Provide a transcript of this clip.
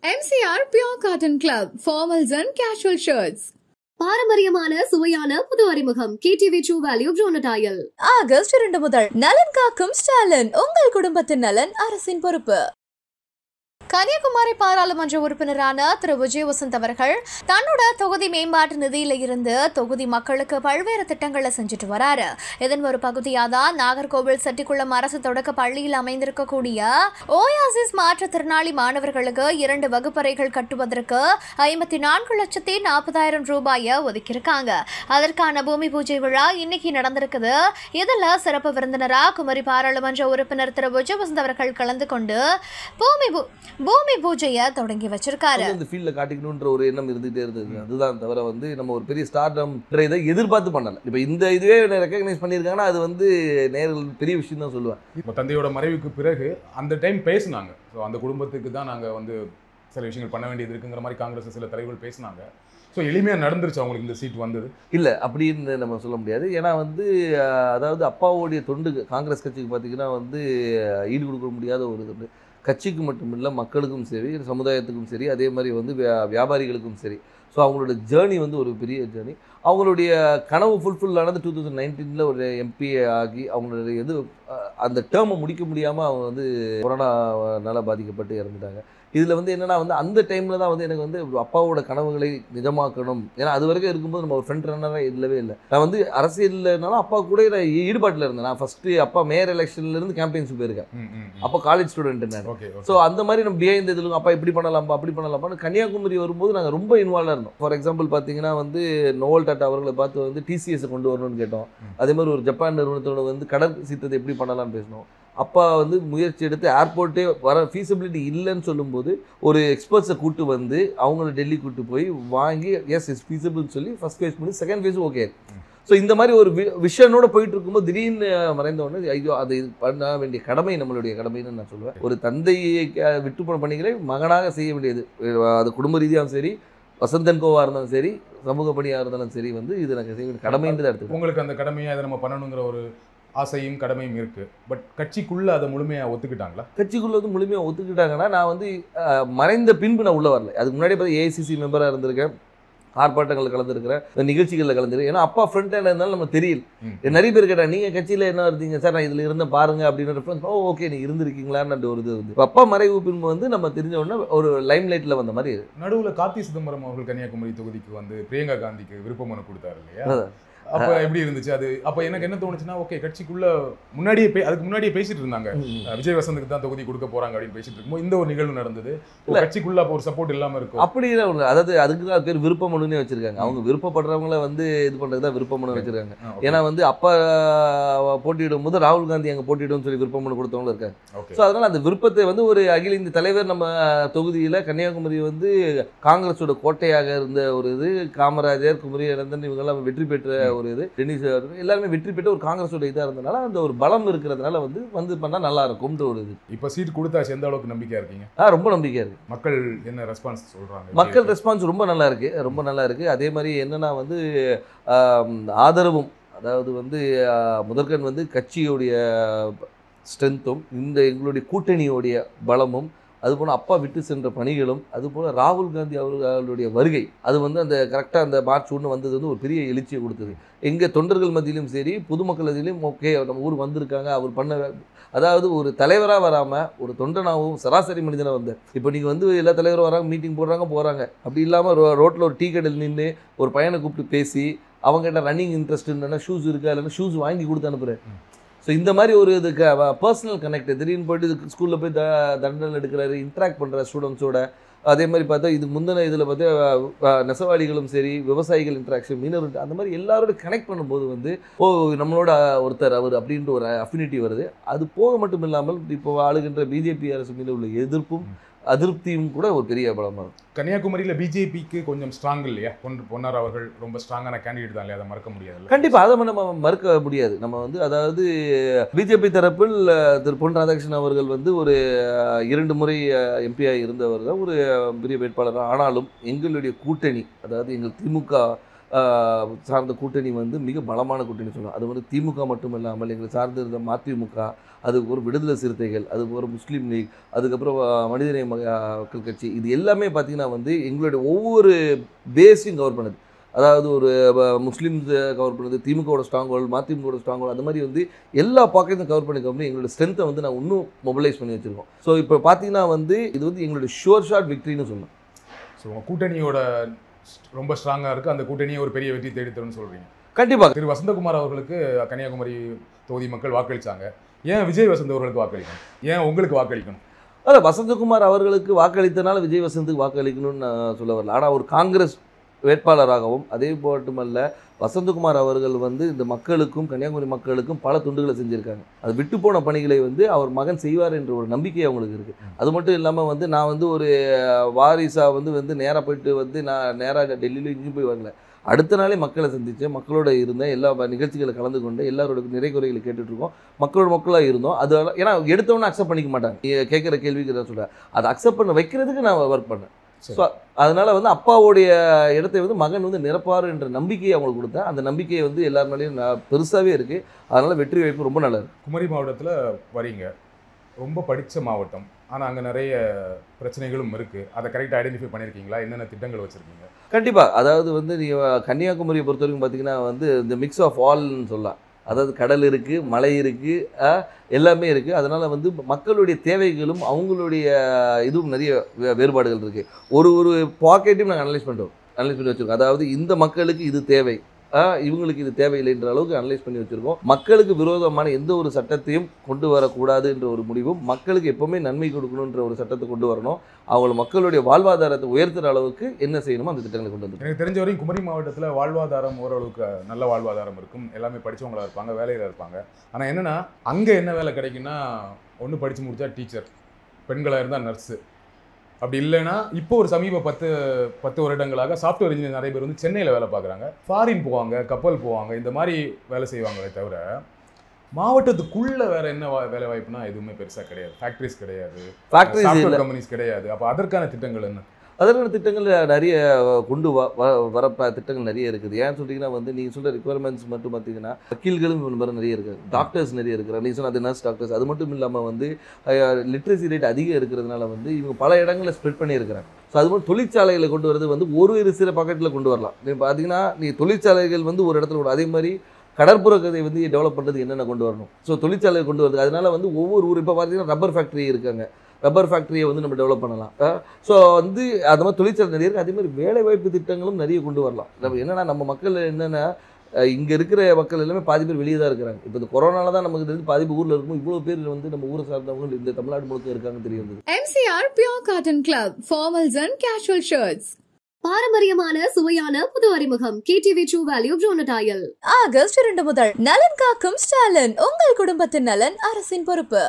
MCR Pure Cotton Club, formals and casual shirts. பாரம்பரியமான சுவையான புது அறிமுகம் KTV True Value Bronadial. August 2 முதல் நலன் காக்கும் ஸ்டாலின், உங்கள் குடும்பத்தின் நலன் அரசின் பொறுப்பு. கன்னியாகுமரி பாராளுமன்ற உறுப்பினரான திரு விஜய் வசந்த் அவர்கள் தன்னோட தொகுதி மேம்பாட்டு நிதியில இருந்து தொகுதி மக்களுக்கு பல்வேறு திட்டங்களை செஞ்சுட்டு வராரு. இதன் ஒரு பகுதியாக தான் நாகர்கோவில் செட்டிக்குளம் அரசு தொடக்க பள்ளியில் அமைந்திருக்கக்கூடிய ஓயாசிஸ் மாற்றுத்திறனாளி மாணவர்களுக்கு 2 வகுப்பறைகள் கட்டுவதற்கு 54,40,000 ரூபாயை ஒதுக்கியிருக்காங்க. அதற்கான பூமி பூஜை விழா இன்னைக்கு நடந்திருக்குது. இதுல சிறப்பு விருந்தினரா குமரி பாராளுமன்ற உறுப்பினர் திரு விஜய் வசந்த் அவர்கள் கலந்து கொண்டு பூமி பூஜையை தொடங்கி வச்சிருக்காரு. இந்த ஃபீல்ட்ல காட்டிக்கணும்ன்ற ஒரு எண்ணம் இருந்துகிட்டே இருந்தது. அதுதான் தவிர நம்ம ஒரு பெரிய ஸ்டார்டம் இதை எதிர்பார்த்து பண்ணல. இப்போ இந்த இதுவே ரெக்கக்னைஸ் பண்ணியிருக்காங்கன்னா அது நேரில் பெரிய விஷயம் தான் சொல்லுவேன். இப்போ தந்தையோட மறைவுக்கு பிறகு அந்த டைம் பேசினாங்க. ஸோ அந்த குடும்பத்துக்கு தான் நாங்கள் சில விஷயங்கள் பண்ண வேண்டியது இருக்குங்கிற மாதிரி காங்கிரஸ் சில தலைவர்கள் பேசினாங்க. ஸோ எளிமையாக நடந்துருச்சு அவங்களுக்கு இந்த சீட் வந்தது இல்லை அப்படின்னு நம்ம சொல்ல முடியாது. ஏன்னா அதாவது அப்பாவோடைய தொண்டு காங்கிரஸ் கட்சிக்கு பார்த்தீங்கன்னா ஈடு கொடுக்க முடியாத ஒரு தொண்டு. கட்சிக்கு மட்டும் இல்லை, மக்களுக்கும் சரி, சமுதாயத்துக்கும் சரி, அதே மாதிரி வியாபாரிகளுக்கும் சரி. ஸோ அவங்களோட ஜேர்னி ஒரு பெரிய ஜேர்னி. அவங்களுடைய கனவு ஃபுல்ஃபில் ஆனது 2019 ஒரு எம்பி ஆகி அவங்களுடைய அந்த டேர்மை முடிக்க முடியாமல் அவங்க கொரோனாவால் பாதிக்கப்பட்டு இறந்துட்டாங்க. இதில் என்னென்னா அந்த டைமில் தான் எனக்கு அப்பாவோட கனவுகளை நிஜமாக்கணும். ஏன்னா அது வரைக்கும் இருக்கும்போது நம்ம ஒரு ஃப்ரண்ட் ரன்னராக இல்லவே இல்லை. நான் அரசியல்னாலும் அப்பா கூட நான் ஈடுபாட்டில் இருந்தேன். நான் ஃபஸ்ட்டு அப்பா மேயர் எலெக்ஷன்லேருந்து கேம்பெயின்ஸ் போயிருக்கேன். அப்போ காலேஜ் ஸ்டூடெண்ட் நான். ஸோ அந்த மாதிரி நம்ம பிஹைண்ட் இதில் அப்பா இப்படி பண்ணலாம்ப்பா அப்படி பண்ணலாம்ப்பான்னு கன்னியாகுமரி வரும்போது நாங்கள் ரொம்ப இன்வால்வாக இருந்தோம். ஃபார் எக்ஸாம்பிள் பார்த்தீங்கன்னா நோவல் டாட்டா அவர்களை பார்த்து டிசிஎஸை கொண்டு வரணும்னு கேட்டோம். அதே மாதிரி ஒரு ஜப்பான் நிறுவனத்தோட கடல் சீற்றத்தை எப்படி பண்ணலாம்னு பேசினோம். அப்பா முயற்சி எடுத்து ஏர்போர்ட்டே வர ஃபீஸிபிலிட்டி இல்லைன்னு சொல்லும்போது ஒரு எக்ஸ்பர்ட்ஸை கூட்டு அவங்கள டெல்லி கூட்டு போய் வாங்கி எஸ் இஸ் ஃபீஸிபிள்னு சொல்லி ஃபஸ்ட் ஃபேஸ் பண்ணி செகண்ட் ஃபேஸும் ஓகே. ஸோ இந்த மாதிரி ஒரு விஷனோட போயிட்டு இருக்கும்போது திடீர்னு மறைந்தவொடனே ஐயோ அது பண்ண வேண்டிய கடமை நம்மளுடைய கடமைன்னு நான் சொல்லுவேன். ஒரு தந்தையை விட்டு போன பணிகளை மகனாக செய்ய வேண்டியது. அது குடும்ப ரீதியாகவும் சரி, வசந்தன் கோவாக இருந்தாலும் சரி, சமூக பணியாக இருந்தாலும் சரி இது எனக்கு செய்ய வேண்டிய கடமைன்றது எடுத்து உங்களுக்கு அந்த கடமையை அதை நம்ம பண்ணணுங்கிற ஒரு ஆசையும் கடமையும் இருக்குது. பட் கட்சிக்குள்ளே அதை முழுமையாக ஒத்துக்கிட்டாங்களா? கட்சிக்குள்ளே முழுமையாக ஒத்துக்கிட்டாங்கன்னா நான் மறைந்த பின்பு நான் உள்ளே வரல. அதுக்கு முன்னாடி பார்த்து ஏஐசிசி மெம்பராக இருந்திருக்கேன், ஆர்ப்பாட்டங்களில் கலந்துருக்கிறேன், நிகழ்ச்சிகளில் கலந்துருக்கேன். ஏன்னா அப்பா ஃப்ரண்ட் ஹேண்ட் இருந்தாலும் நம்ம தெரியல. நிறைய பேர் கேட்டால் நீங்கள் கட்சியில் என்ன இருந்தீங்க சார், நான் இதில் இருந்தேன் பாருங்க அப்படின்னு ரெஃபரன்ஸ். ஓகே நீ இருந்திருக்கீங்களான்னு ஒரு இது அப்பா மறைவு பின்பு நம்ம தெரிஞ்ச உடனே ஒரு லைம் லைட்டில் வந்த மாதிரி. நடுவில் கார்த்தி சிதம்பரம் அவர்கள் கன்னியாகுமரி தொகுதிக்கு பிரியங்கா காந்திக்கு விருப்ப மனு கொடுத்தாரு இல்லையா? அப்ப எப்படி இருந்துச்சு அது? அப்ப எனக்கு என்ன தோணுச்சுன்னா, ஓகே கட்சிக்குள்ள அதுக்கு முன்னாடியே பேசிட்டு இருந்தாங்க விஜய் வசந்துக்கு தான் தொகுதி கொடுக்க போறாங்க அப்படின்னு பேசிட்டு இருக்கும்போது இந்த ஒரு நிகழ்வு நடந்தது. கட்சிக்குள்ள அப்போ ஒரு சப்போர்ட் இல்லாம இருக்கும் அப்படி இல்லை. அதாவது அதுக்கு தான் பேர் விருப்ப மனுன்னே வச்சிருக்காங்க. அவங்க விருப்பப்படுறவங்கள இது பண்றதுதான் விருப்ப மனு வச்சிருக்காங்க. ஏன்னா அப்பா போட்டியிடும் போது ராகுல் காந்தி அங்கே போட்டியிடும் சொல்லி விருப்ப மனு கொடுத்தவங்களும் இருக்காங்க. ஸோ அதனால அந்த விருப்பத்தை ஒரு அகில இந்திய தலைவர் நம்ம தொகுதியில கன்னியாகுமரி காங்கிரஸோட கோட்டையாக இருந்த ஒரு காமராஜர், குமரியநந்தன் இவங்கெல்லாம் வெற்றி பெற்ற ஒரு டென்னிஸ் எல்லாருமே வெற்றி பெற்ற ஒரு காங்கிரஸோட இதாக இருந்தனால அந்த ஒரு பலம் இருக்கிறதுனால பண்ணா நல்லா இருக்கும்ன்ற ஒரு இது. இப்போ சீட் கொடுத்தாச்சு, எந்த அளவுக்கு நம்பிக்கையா இருக்கீங்க? ரொம்ப நம்பிக்கையா இருக்கு. மக்கள் என்ன ரெஸ்பான்ஸ் சொல்றாங்க? மக்கள் ரெஸ்பான்ஸ் ரொம்ப நல்லா இருக்கு, ரொம்ப நல்லா இருக்கு. அதே மாதிரி என்னன்னா ஆதரவும், அதாவது முதற்கண் கட்சியோடைய ஸ்ட்ரென்த்தும் எங்களுடைய கூட்டணியோடைய பலமும், அதுபோல் அப்பா விட்டு சென்ற பணிகளும், அதுபோல் ராகுல் காந்தி அவர்களுடைய வருகை அது அந்த கரெக்டாக அந்த மார்ச் 1 வந்தது ஒரு பெரிய எழுச்சியை கொடுத்தது. எங்கள் தொண்டர்கள் மத்தியிலும் சரி, பொதுமக்கள் மத்தியிலும் ஓகே நம்ம ஊர் வந்திருக்காங்க, அவர் பண்ண அதாவது ஒரு தலைவராக வராமல் ஒரு தொண்டனாகவும் சராசரி மனிதனாக வந்தார். இப்போ நீங்கள் எல்லா தலைவரும் வராங்க, மீட்டிங் போடுறாங்க. அப்படி இல்லாமல் ரோட்டில் ஒரு டீ கடையில் நின்று ஒரு பையனை கூப்பிட்டு பேசி அவங்ககிட்ட ரன்னிங் இன்ட்ரெஸ்ட் இல்லைன்னா ஷூஸ் இருக்கா இல்லைன்னா ஷூஸ் வாங்கி கொடுத்து அனுப்புகிறேன். ஸோ இந்த மாதிரி ஒரு பர்சனல் கனெக்ட். திடீர்னு போய்ட்டு ஸ்கூலில் போய் தண்டனை எடுக்கிறாரு, இன்ட்ராக்ட் பண்ணுற ஸ்டூடெண்ட்ஸோட. அதே மாதிரி பார்த்தா முந்தின இதில் நெசவாளிகளும் சரி, விவசாயிகள் இன்ட்ராக்ஷன், மீனவர், அந்த மாதிரி எல்லாரோட கனெக்ட் பண்ணும்போது நம்மளோட ஒருத்தர் அவர் அப்படின்ற ஒரு அஃபினிட்டி வருது. அது போக மட்டும் இல்லாமல் இப்போ ஆளுகின்ற பிஜேபி அரசு மீது உள்ள எதிர்ப்பும் அதிருப்தியும் கூட ஒரு பெரிய பலமாக இருக்கும். கன்னியாகுமரியில் பிஜேபிக்கு கொஞ்சம் ஸ்ட்ராங் இல்லையா? பொன்னார் அவர்கள் ரொம்ப ஸ்ட்ராங்கான கேண்டிடேட் தான் இல்லையா? அதை மறக்க முடியாது. கண்டிப்பாக அதை நம்ம மறுக்க முடியாது. நம்ம அதாவது பிஜேபி தரப்பில் திரு பொன் ராதாகிருஷ்ணன் அவர்கள் ஒரு 2 முறை எம்பியாக இருந்தவர் தான், ஒரு பெரிய வேட்பாளர். ஆனாலும் எங்களுடைய கூட்டணி, அதாவது எங்கள் திமுக சார்ந்த கூட்டணி வந்து மிக பலமான கூட்டணி சொல்லலாம். அது வந்து திமுக மட்டும் இல்லாமல் எங்களை சார்ந்து இருந்த மதிமுக, அதுக்கு ஒரு விடுதலை சிறுத்தைகள், அதுக்கு ஒரு முஸ்லீம் லீக், அதுக்கப்புறம் மனிதநேய மக்கள் கட்சி, இது எல்லாமே பார்த்திங்கன்னா வந்து எங்களுடைய ஒவ்வொரு பேஸையும் கவர் பண்ணுது. அதாவது ஒரு முஸ்லீம்ஸ் கவர் பண்ணுது, திமுகவோட ஸ்ட்ராங் ஹோல்டு, மதிமுகவோட ஸ்ட்ராங் ஹோல்டு, அந்த மாதிரி வந்து எல்லா பாக்கெட்டும் கவர் பண்ணி எங்களோட ஸ்ட்ரென்த்தை வந்து நான் இன்னும் மொபிலைஸ் பண்ணி வச்சுருக்கோம். ஸோ இப்போ பார்த்தீங்கன்னா வந்து இது வந்து எங்களுடைய ஷுவர் ஷாட் விக்ட்ரின்னு சொல்லலாம். ஸோ உங்கள் கூட்டணியோட ரொம்ப ஸ்ட்ராங்காக இருக்குது, அந்த கூட்டணியை ஒரு பெரிய வெற்றி தேடித்தரும்னு சொல்கிறீங்க. கண்டிப்பாக. திரு வசந்தகுமார் அவர்களுக்கு கன்னியாகுமரி தொகுதி மக்கள் வாக்களித்தாங்க. ஏன் விஜய் வசந்த் அவர்களுக்கு வாக்களிக்கணும்? ஏன் உங்களுக்கு வாக்களிக்கணும்? அதான் வசந்தகுமார் அவர்களுக்கு வாக்களித்தனால விஜய் வசந்துக்கு வாக்களிக்கணும்னு நான் சொல்ல வரல. ஆனால் ஒரு காங்கிரஸ் வேட்பாளராகவும் அதே மட்டுமல்ல வசந்தகுமார் அவர்கள் வந்து இந்த மக்களுக்கும் கன்னியாகுமரி மக்களுக்கும் பல துண்டுகளை செஞ்சுருக்காங்க. அது விட்டு போன பணிகளை வந்து அவர் மகன் செய்வார் என்ற ஒரு நம்பிக்கை அவங்களுக்கு இருக்குது. அது மட்டும் இல்லாமல் வந்து நான் வந்து ஒரு வாரிசாக வந்து நேராக போயிட்டு வந்து நான் நேராக டெல்லியில் இங்கேயும் போய் வரல. அடுத்த நாளே மக்களை சந்தித்தேன், மக்களோட இருந்தேன், எல்லா நிகழ்ச்சிகளை கலந்து கொண்டு எல்லாரோட நிறை குறைகளை கேட்டுட்ருக்கோம், மக்களாக இருந்தோம். அது ஏன்னா எடுத்தவொன்னே அக்செப்ட் பண்ணிக்க மாட்டாங்க. கேட்குற கேள்விக்கு தான் சொல்கிறேன், அதை அக்செப்ட் பண்ண வைக்கிறதுக்கு நான் ஒர்க் பண்ணேன். ஸோ அதனால் வந்து அப்பாவுடைய இடத்தை வந்து மகன் வந்து நிரப்பார் என்ற நம்பிக்கையை அவங்களுக்கு கொடுத்தேன். அந்த நம்பிக்கையை வந்து எல்லார் மேலேயும் பெருசாகவே இருக்குது. அதனால் வெற்றி வாய்ப்பு ரொம்ப நல்லா இருக்குது. குமரி மாவட்டத்தில் வரீங்க, ரொம்ப படித்த மாவட்டம், ஆனால் அங்கே நிறைய பிரச்சனைகளும் இருக்குது. அதை கரெக்டாக ஐடென்டிஃபை பண்ணியிருக்கீங்களா? என்னென்ன திட்டங்கள் வச்சுருக்கீங்க? கண்டிப்பாக. அதாவது வந்து நீங்கள் கன்னியாகுமரியை பொறுத்த வரைக்கும் பார்த்தீங்கன்னா வந்து இந்த மிக்ஸ் ஆஃப் ஆல்னு சொல்லலாம். அதாவது கடல் இருக்குது, மலை இருக்குது, எல்லாமே இருக்குது. அதனால் வந்து மக்களுடைய தேவைகளும் அவங்களுடைய இதுவும் நிறைய வேறுபாடுகள் இருக்குது. ஒரு பாக்கெட்டையும் நாங்கள் அனலைஸ் பண்ணி வச்சுருக்கோம். அதாவது இந்த மக்களுக்கு இது தேவை, இவங்களுக்கு இது தேவையில்லைன்ற அளவுக்கு அனலைஸ் பண்ணி வச்சுருக்கோம். மக்களுக்கு விரோதமான எந்த ஒரு சட்டத்தையும் கொண்டு வரக்கூடாது என்ற ஒரு முடிவும், மக்களுக்கு எப்போவுமே நன்மை கொடுக்கணுன்ற ஒரு சட்டத்தை கொண்டு வரணும். அவங்க மக்களுடைய வாழ்வாதாரத்தை உயர்த்துகிற அளவுக்கு என்ன செய்யணுமோ அந்த திட்டங்களை கொண்டு வந்து. எனக்கு தெரிஞ்ச வரைக்கும் குமரி மாவட்டத்தில் வாழ்வாதாரம் ஓரளவுக்கு நல்ல வாழ்வாதாரம் இருக்கும். எல்லாமே படித்தவங்களாக இருப்பாங்க, வேலையில் இருப்பாங்க. ஆனால் என்னென்னா அங்கே என்ன வேலை கிடைக்குன்னா, ஒன்று படித்து முடித்தா டீச்சர், பெண்களாக இருந்தால் நர்ஸு, அப்படி இல்லைன்னா இப்போ ஒரு சமீப 10 வருடங்களாக சாஃப்ட்வேர் இன்ஜினியர் நிறைய பேர் வந்து சென்னையில் வேலை பார்க்குறாங்க, ஃபாரின் போவாங்க, கப்பல் போவாங்க, இந்த மாதிரி வேலை செய்வாங்களே தவிர மாவட்டத்துக்குள்ள வேற என்ன வேலை வாய்ப்புனா எதுவுமே பெருசாக கிடையாது. ஃபேக்ட்ரிஸ் கிடையாது, சாஃப்ட்வேர் கம்பெனிஸ் கிடையாது. அப்போ அதற்கான திட்டங்கள் என்ன? அதற்கான திட்டங்கள் நிறைய கொண்டு வர திட்டங்கள் நிறைய இருக்குது. ஏன்னு சொல்லிங்கன்னா வந்து நீங்கள் சொல்கிற ரிக்குவயர்மெண்ட்ஸ் மட்டும் பார்த்தீங்கன்னா வக்கீல்களும் மாதிரி நிறைய இருக்குது, டாக்டர்ஸ் நிறைய இருக்கிறாங்க. நீங்கள் சொன்ன அது நர்ஸ் டாக்டர்ஸ். அது மட்டும் இல்லாமல் வந்து லிட்ரஸி ரேட் அதிகம் இருக்கிறதுனால வந்து இவங்க பல இடங்களில் ஸ்ப்ரெட் பண்ணியிருக்கிறாங்க. ஸோ அது மாதிரி தொழிற்சாலைகளை கொண்டு வரது வந்து ஒரு சில பாக்கெட்டில் கொண்டு வரலாம். நீங்கள் பார்த்தீங்கன்னா நீங்கள் தொழிற்சாலைகள் வந்து ஒரு இடத்துல கூட, அதே மாதிரி கடற்புற கதையை வந்து டெவலப் பண்ணுறது என்னென்ன கொண்டு வரணும். ஸோ தொழிற்சாலையை கொண்டு வரது. அதனால வந்து ஒவ்வொரு ஊர் இப்போ பார்த்தீங்கன்னா ரப்பர் ஃபேக்ட்ரி இருக்காங்க, ரப்பர் ஃபேக்ட்ரியை வந்து நம்ம டெவலப் பண்ணலாம். ஸோ வந்து அது மாதிரி தொழிற்சாலை நிறைய இருக்குது. அதே மாதிரி வேலைவாய்ப்பு திட்டங்களும் நிறைய கொண்டு வரலாம். நம்ம என்னென்னா நம்ம மக்கள் என்னென்னா இங்கே இருக்கிற மக்கள் எல்லாமே பாதி பேர் வெளியே தான் இருக்கிறாங்க. இப்போ இந்த கொரோனால தான் நமக்கு தெரிஞ்சு பாதி பேர் ஊரில் இருக்கும். இவ்வளோ பேர் வந்து நம்ம ஊரை சார்ந்தவங்க இந்த தமிழ்நாடு முழுக்க இருக்காங்கன்னு தெரிய வந்தது. MCR Pure Cotton Club, formals and casual shirts. பாரம்பரியமான சுவையான புது அறிமுகம் KTV True Value Bronatile. August 2 முதல் நலன் காக்கும் ஸ்டாலின், உங்கள் குடும்பத்தின் நலன் அரசின் பொறுப்பு.